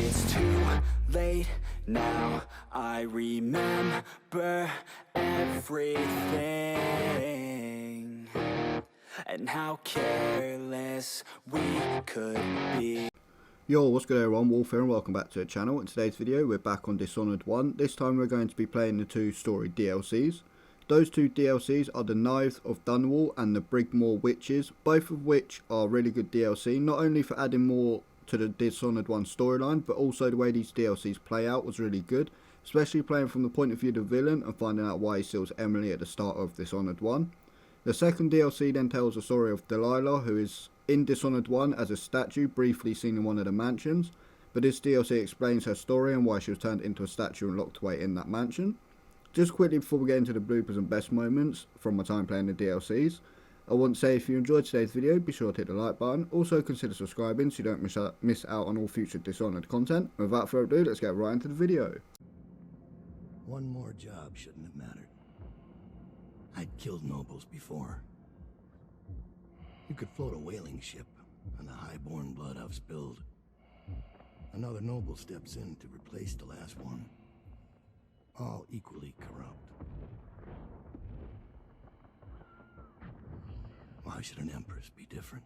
It's too late now, I remember everything, and how careless we could be. Yo, what's good everyone, Wolf here and welcome back to the channel. In today's video we're back on Dishonored 1. This time we're going to be playing the two story DLCs. Those two DLCs are the Knives of Dunwall and the Brigmore Witches, both of which are really good DLC, not only for adding more to the Dishonored 1 storyline, but also the way these DLCs play out was really good, especially playing from the point of view of the villain and finding out why he steals Emily at the start of Dishonored 1. The second DLC then tells the story of Delilah, who is in Dishonored 1 as a statue briefly seen in one of the mansions, but this DLC explains her story and why she was turned into a statue and locked away in that mansion. Just quickly before we get into the bloopers and best moments from my time playing the DLCs, I want to say if you enjoyed today's video, be sure to hit the like button. Also consider subscribing so you don't miss out on all future Dishonored content. Without further ado, let's get right into the video. One more job shouldn't have mattered. I'd killed nobles before. You could float a whaling ship, and the high-born blood I've spilled. Another noble steps in to replace the last one. All equally corrupt. Why should an empress be different?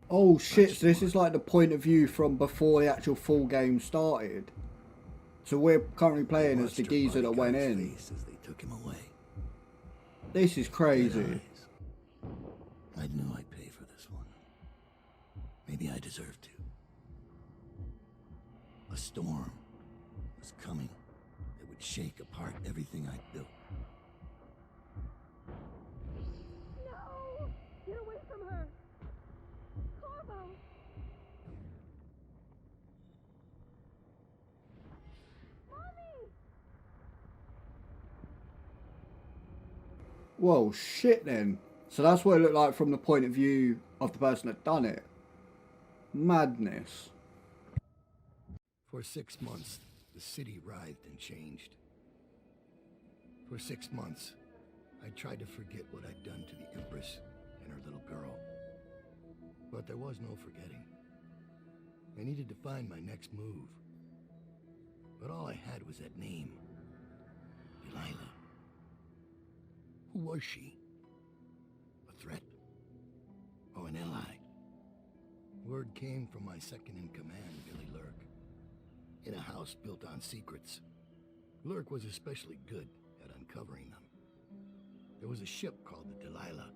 Oh shit, so this is like the point of view from before the actual full game started. So we're currently playing as the geezer that went in. As they took him away. This is crazy. I knew I'd pay for this one. Maybe I deserve to. A storm was coming that would shake apart everything I'd built. No! Get away from her! Corvo! Mommy! Whoa, shit then. So that's what it looked like from the point of view of the person that done it. Madness. For 6 months, the city writhed and changed. For 6 months, I tried to forget what I'd done to the Empress and her little girl. But there was no forgetting. I needed to find my next move. But all I had was that name. Delilah. Who was she? A threat? Or an ally? Word came from my second-in-command, Billy Lurk. In a house built on secrets. Lurk was especially good at uncovering them. There was a ship called the Delilah.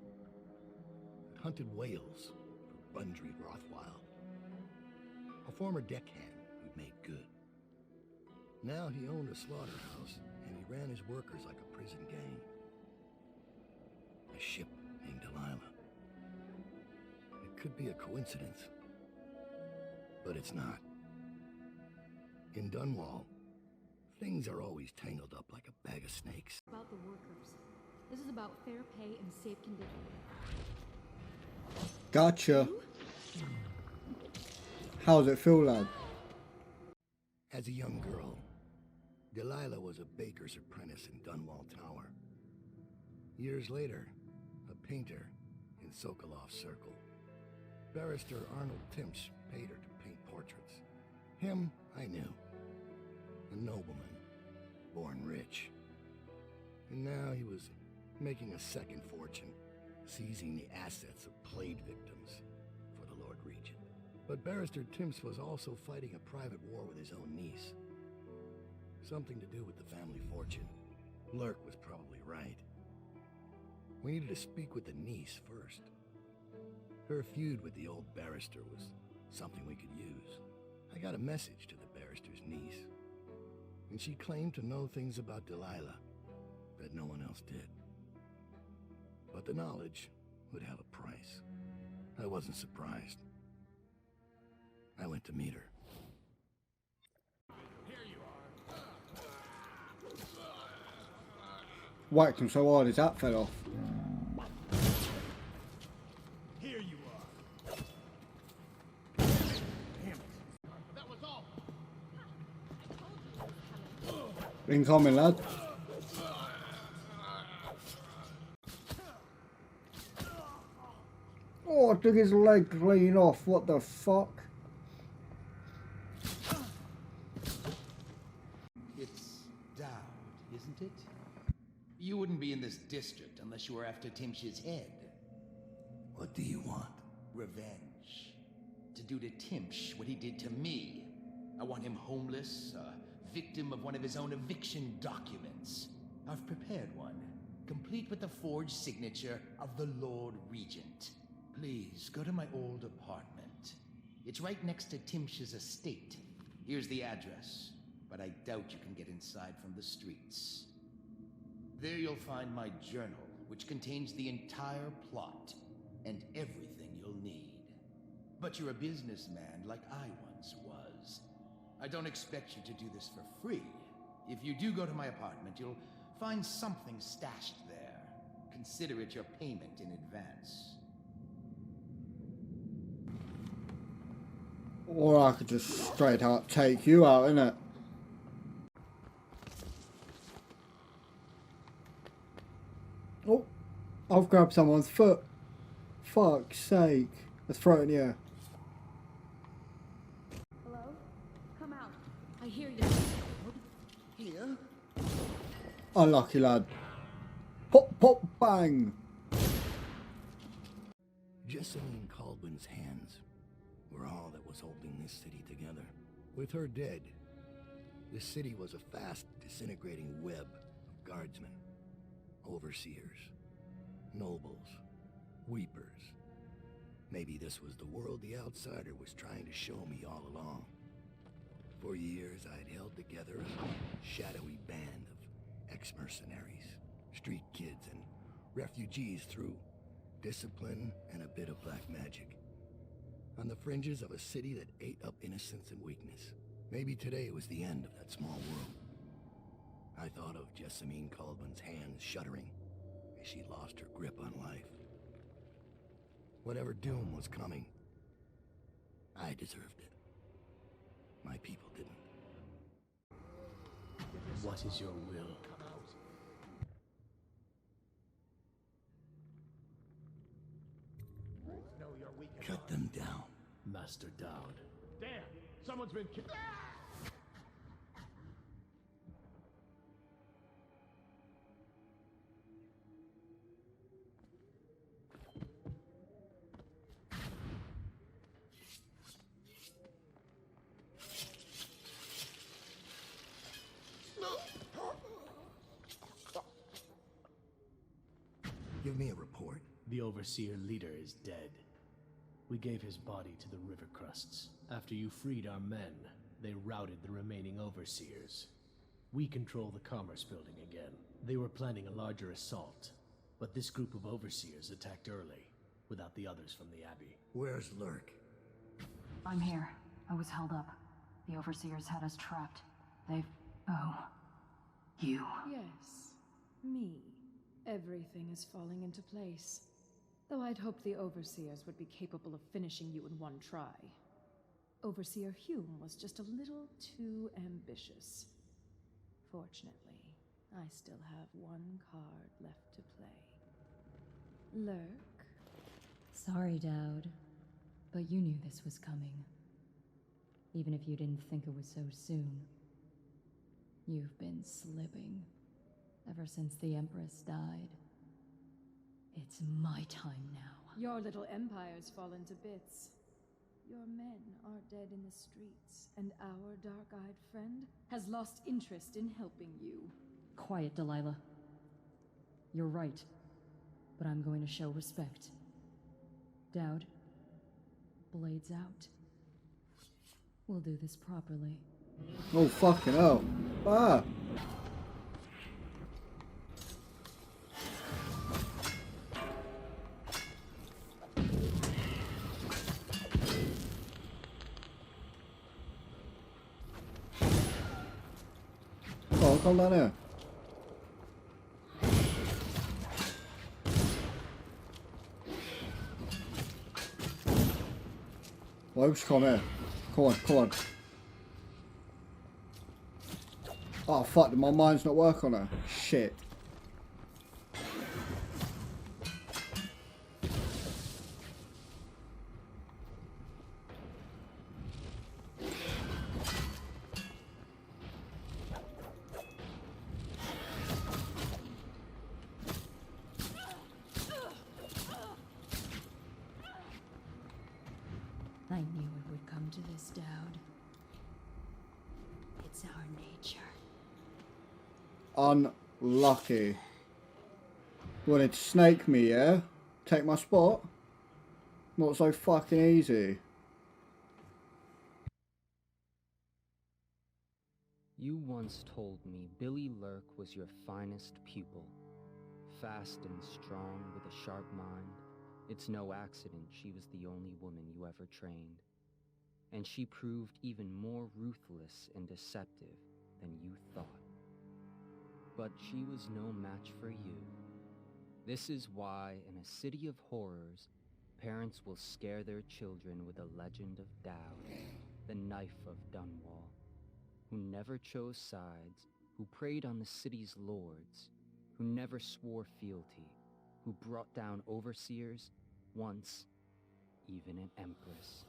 It hunted whales for Bundry Rothwild. A former deckhand who'd made good. Now he owned a slaughterhouse, and he ran his workers like a prison gang. A ship named Delilah. It could be a coincidence, but it's not. In Dunwall, things are always tangled up like a bag of snakes. About the workers. This is about fair pay and safe conditions. Gotcha. How does it feel, lad? As a young girl, Delilah was a baker's apprentice in Dunwall Tower. Years later, a painter in Sokolov's circle. Barrister Arnold Timsh paid her to paint portraits. Him, I knew. A nobleman, born rich. And now he was making a second fortune, seizing the assets of plague victims for the Lord Regent. But Barrister Timsh was also fighting a private war with his own niece. Something to do with the family fortune. Lurk was probably right. We needed to speak with the niece first. Her feud with the old barrister was something we could use. I got a message to the barrister's niece, and she claimed to know things about Delilah that no one else did. But the knowledge would have a price. I wasn't surprised. I went to meet her. Whacked him so hard his hat fell off. Here you are. Damn it. That was all. Incoming, lad. Oh, I took his leg clean off. What the fuck? isn't it? You wouldn't be in this district unless you were after Timsh's head. What do you want? Revenge. To do to Timsh what he did to me. I want him homeless, a victim of one of his own eviction documents. I've prepared one, complete with the forged signature of the Lord Regent. Please, go to my old apartment. It's right next to Timsh's estate. Here's the address, but I doubt you can get inside from the streets. There you'll find my journal, which contains the entire plot and everything you'll need. But you're a businessman like I once was. I don't expect you to do this for free. If you do go to my apartment, you'll find something stashed there. Consider it your payment in advance. Or I could just straight up take you out, innit? Oh, I've grabbed someone's foot. Fuck's sake. Let's throw it in the air. Hello? Come out. I hear you. Here? Unlucky lad. Pop, pop, bang. Jessamine Caldwell's hands were all that was holding this city together. With her dead, the city was a fast disintegrating web of guardsmen, overseers, nobles, weepers. Maybe this was the world the outsider was trying to show me all along. For years, I'd held together a shadowy band of ex-mercenaries, street kids, and refugees through discipline and a bit of black magic. On the fringes of a city that ate up innocence and weakness. Maybe today was the end of that small world. I thought of Jessamine Caldwell's hands shuddering as she lost her grip on life. Whatever doom was coming, I deserved it. My people didn't. What is your will? No, you're weak. Cut them down. Master Dowd. Damn! Someone's been killed. Give me a report. The Overseer leader is dead. We gave his body to the river crusts. After you freed our men, they routed the remaining Overseers. We control the Commerce Building again. They were planning a larger assault, but this group of Overseers attacked early, without the others from the Abbey. Where's Lurk? I'm here. I was held up. The Overseers had us trapped. They've... Oh. You. Yes, me. Everything is falling into place. Though I'd hoped the Overseers would be capable of finishing you in one try. Overseer Hume was just a little too ambitious. Fortunately, I still have one card left to play. Lurk? Sorry, Dowd. But you knew this was coming. Even if you didn't think it was so soon. You've been slipping. Ever since the Empress died. It's my time now. Your little empire's fallen to bits. Your men are dead in the streets, and our dark-eyed friend has lost interest in helping you. Quiet, Delilah. You're right. But I'm going to show respect. Dowd. Blades out. We'll do this properly. Oh, fucking hell. Ah! Oh, come down here. Why would you come here? Come on, come on. Oh fuck, my mind's not working on her. Shit. I knew it would come to this, Dowd. It's our nature. Unlucky. Wanted to snake me, yeah? Take my spot? Not so fucking easy. You once told me Billy Lurk was your finest pupil. Fast and strong with a sharp mind. It's no accident she was the only woman you ever trained. And she proved even more ruthless and deceptive than you thought. But she was no match for you. This is why, in a city of horrors, parents will scare their children with a legend of Dowd, the knife of Dunwall, who never chose sides, who preyed on the city's lords, who never swore fealty, who brought down overseers, once even an empress.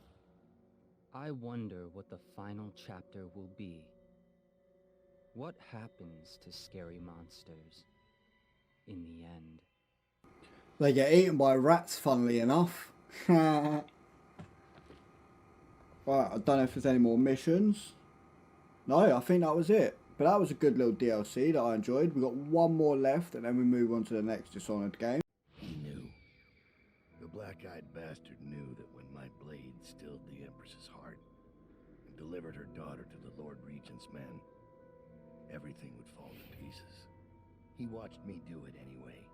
I wonder what the final chapter will be. What happens to scary monsters in the end? They get eaten by rats, funnily enough. Right, I don't know if there's any more missions. No, I think that was it. But that was a good little DLC that I enjoyed. We've got one more left and then we move on to the next Dishonored game. He knew. The black-eyed bastard knew that when my blade stilled the Empress's heart and delivered her daughter to the Lord Regent's men, everything would fall to pieces. He watched me do it anyway.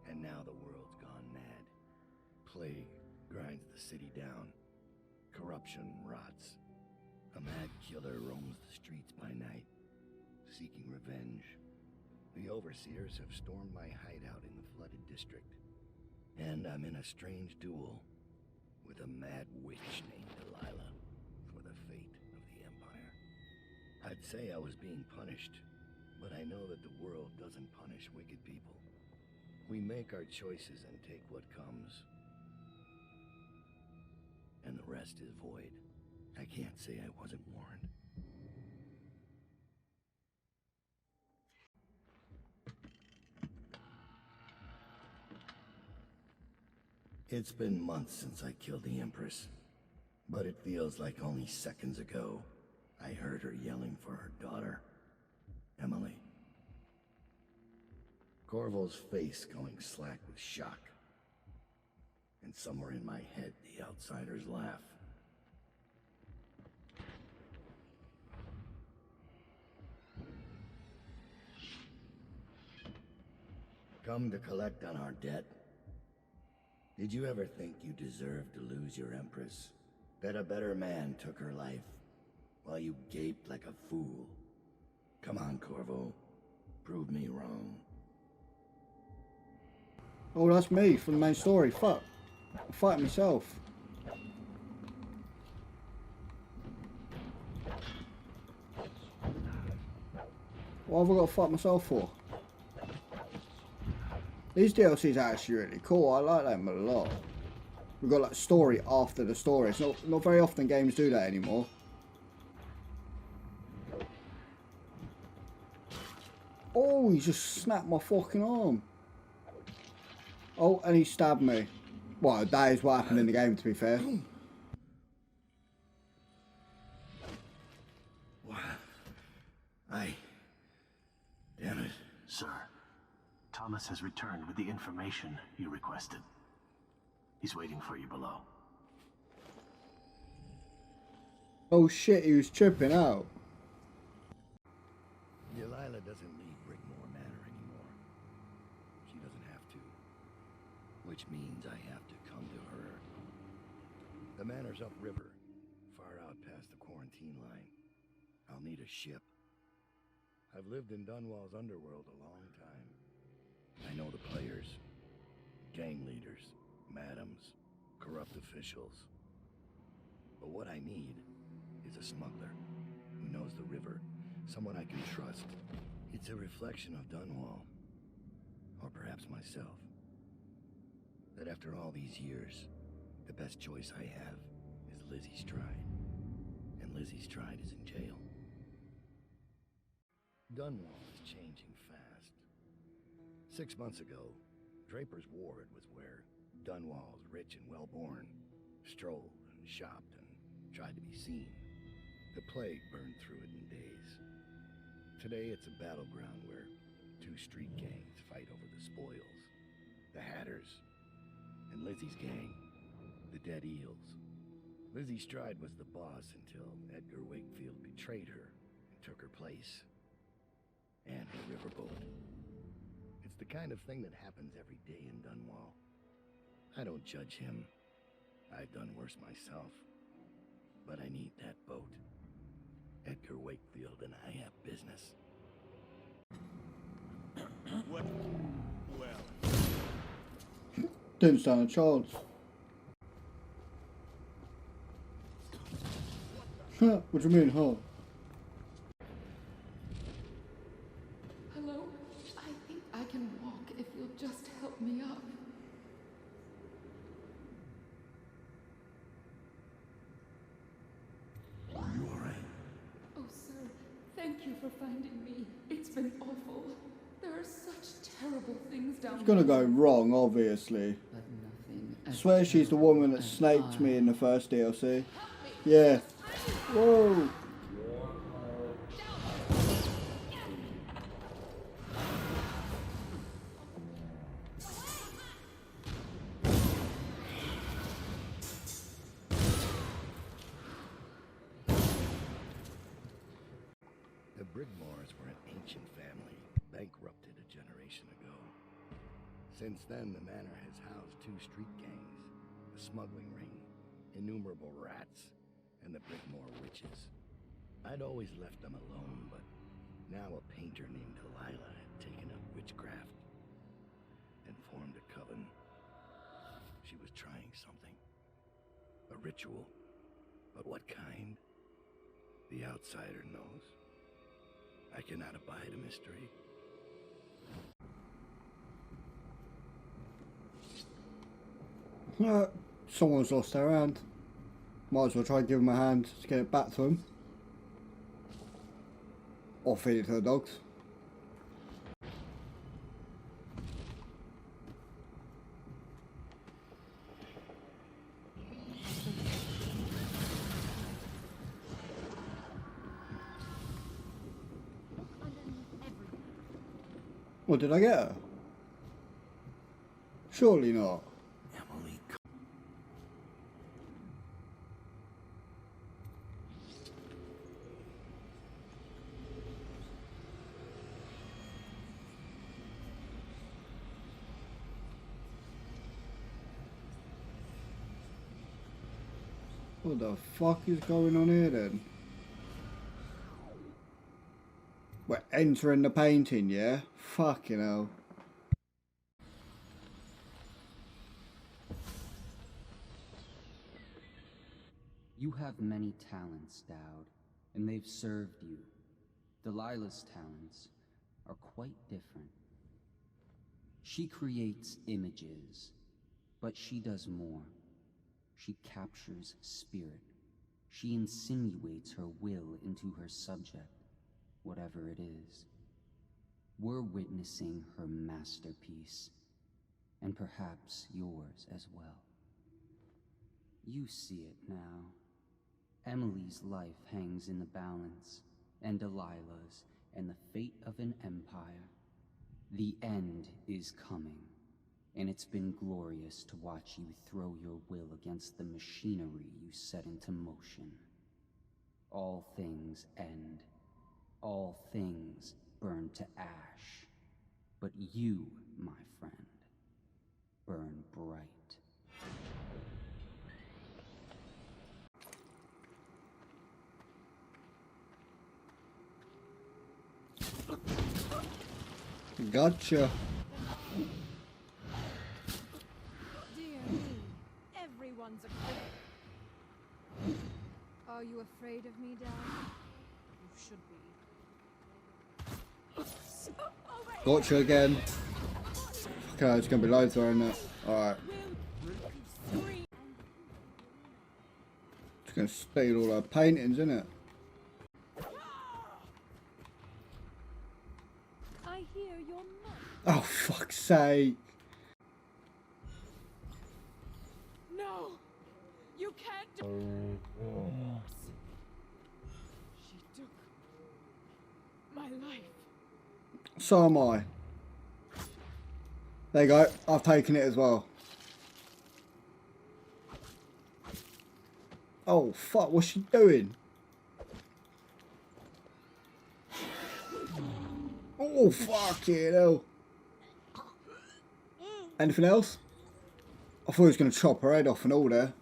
And now the world's gone mad. Plague grinds the city down. Corruption rots. A mad killer roams the streets by night, seeking revenge. The overseers have stormed my hideout in the flooded district. And I'm in a strange duel with a mad witch named Delilah for the fate of the Empire. I'd say I was being punished, but I know that the world doesn't punish wicked people. We make our choices and take what comes. And the rest is void. I can't say I wasn't warned. It's been months since I killed the Empress, but it feels like only seconds ago I heard her yelling for her daughter, Emily. Corvo's face going slack with shock. And somewhere in my head, the outsiders laugh. Come to collect on our debt? Did you ever think you deserved to lose your Empress? That a better man took her life, while you gaped like a fool? Come on, Corvo. Prove me wrong. Oh, that's me from the main story. Fuck. I'm fighting myself. What have I got to fight myself for? These DLCs are actually really cool. I like them a lot. We've got like story after the story. It's not very often games do that anymore. Oh, he just snapped my fucking arm. Oh, and he stabbed me. Well, that is what happened in the game, to be fair. Damn it. Sir, Thomas has returned with the information you requested. He's waiting for you below. Oh shit, he was tripping out. Delilah doesn't leave Brigmore Manor anymore. She doesn't have to. Which means I have to come to her. The manor's upriver, far out past the quarantine line. I'll need a ship. I've lived in Dunwall's underworld a long time. I know the players. Gang leaders, madams, corrupt officials. But what I need is a smuggler who knows the river, someone I can trust. It's a reflection of Dunwall, or perhaps myself. That after all these years, the best choice I have is Lizzie Stride. And Lizzie Stride is in jail. Dunwall is changing fast. 6 months ago, Draper's Ward was where Dunwall's rich and well-born strolled and and shopped and tried to be seen. The plague burned through it in days. Today it's a battleground where two street gangs fight over the spoils. The Hatters and Lizzie's gang, the Dead Eels. Lizzie Stride was the boss until Edgar Wakefield betrayed her and took her place. And her riverboat. It's the kind of thing that happens every day in Dunwall. I don't judge him. I've done worse myself. But I need that boat. Edgar Wakefield and I have business. Well, Didn't stand a chance. What do you mean, huh? Hello? I think I can walk if you'll just help me up. Are you alright? Oh, sir, thank you for finding me. It's been awful. There are such terrible things down It's gonna go wrong, obviously. But nothing. I swear she's the woman that snaked me in the first DLC. Yeah. Whoa. The Brigmores were an ancient family, bankrupted a generation ago. Since then, the manor has housed two street gangs, the smuggling ring, innumerable rats, and the Brigmore witches. I'd always left them alone, but now a painter named Delilah had taken up witchcraft and formed a coven. She was trying something. A ritual. But what kind? The outsider knows. I cannot abide a mystery. Someone's lost their hand. Might as well try and give them a hand to get it back to them. Or feed it to the dogs. What, did I get her? Surely not. Emily. What the fuck is going on here then? We're entering the painting, yeah? Fucking hell. You have many talents, Dowd, and they've served you. Delilah's talents are quite different. She creates images, but she does more. She captures spirit. She insinuates her will into her subject, whatever it is. We're witnessing her masterpiece, and perhaps yours as well. You see it now. Emily's life hangs in the balance, and Delilah's, and the fate of an empire. The end is coming, and it's been glorious to watch you throw your will against the machinery you set into motion. All things end. All things burn to ash. But you, my friend, burn bright. Gotcha. Dear me, everyone's a critic. Are you afraid of me, Dad? You should be. Gotcha again. Okay, it's gonna be loads there, isn't it? Alright. It's gonna steal all our paintings, isn't it? I hear your mother. Oh, fuck's sake. No! You can't She took my life. So am I. There you go. I've taken it as well. Oh, fuck. What's she doing? Oh, fuck it, hell. Anything else? I thought he was going to chop her head off and all there.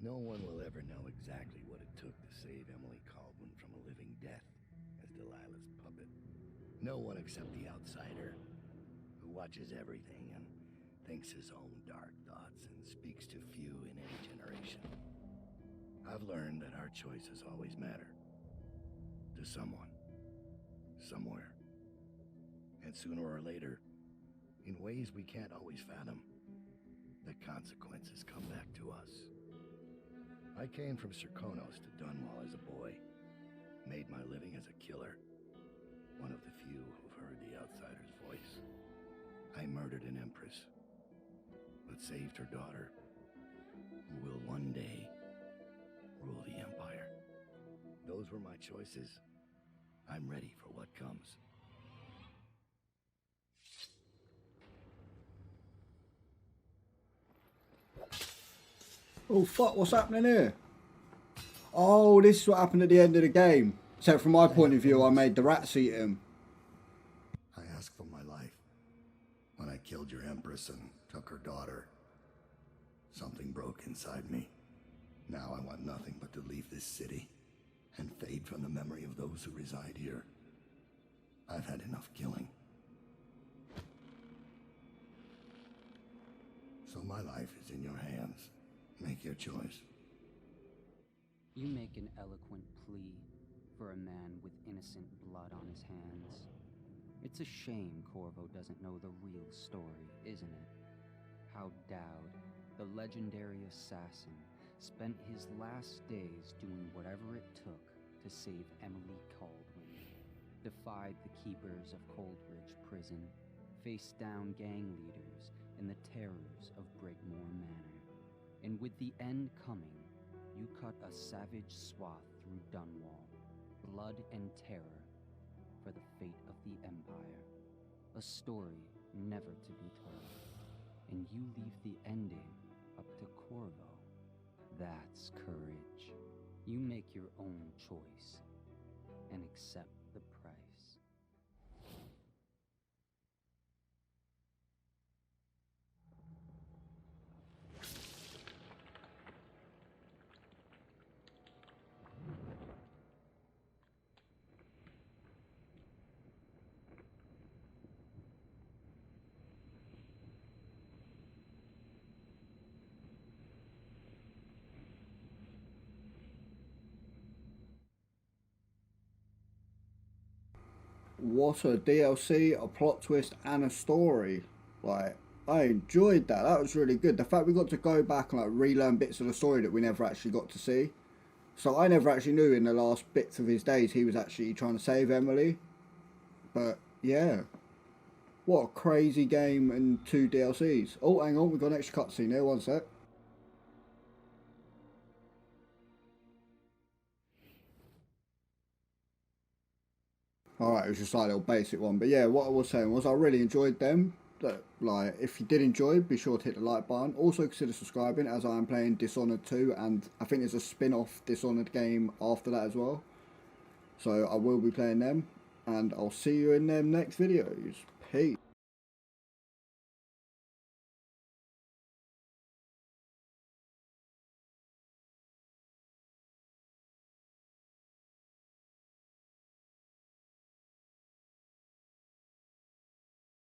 No one will ever know exactly what it took to save Emily Caldwin from a living death as Delilah's puppet. No one except the outsider, who watches everything and thinks his own dark thoughts and speaks to few in any generation. I've learned that our choices always matter. To someone. Somewhere. And sooner or later, in ways we can't always fathom, the consequences come back to us. I came from Serkonos to Dunwall as a boy, made my living as a killer, one of the few who've heard the outsider's voice. I murdered an empress, but saved her daughter, who will one day rule the empire. Those were my choices. I'm ready for what comes. Oh, fuck. What's happening here? Oh, this is what happened at the end of the game. Except from my point of view, I made the rats eat him. I asked for my life when I killed your empress and took her daughter. Something broke inside me. Now I want nothing but to leave this city and fade from the memory of those who reside here. I've had enough killing. So my life is in your hands. Make your choice. You make an eloquent plea for a man with innocent blood on his hands. It's a shame Corvo doesn't know the real story, isn't it? How Dowd, the legendary assassin, spent his last days doing whatever it took to save Emily Caldwin, defied the keepers of Coldridge Prison, faced down gang leaders in the terrors of Brigmore Manor. And with the end coming, you cut a savage swath through Dunwall, blood and terror, for the fate of the Empire. A story never to be told. And you leave the ending up to Corvo. That's courage. You make your own choice and accept the price. What a DLC, a plot twist, and a story. Like, I enjoyed that. That was really good. The fact we got to go back and like relearn bits of the story that we never actually got to see. So I never actually knew in the last bits of his days he was actually trying to save Emily. But yeah, what a crazy game and 2 DLCs. Oh, hang on, we've got an extra cutscene there. One sec. Alright, it was just like a little basic one. But yeah, what I was saying was I really enjoyed them. Like, if you did enjoy, be sure to hit the like button. Also consider subscribing, as I am playing Dishonored 2, and I think there's a spin-off Dishonored game after that as well. So I will be playing them, and I'll see you in them next videos. Peace.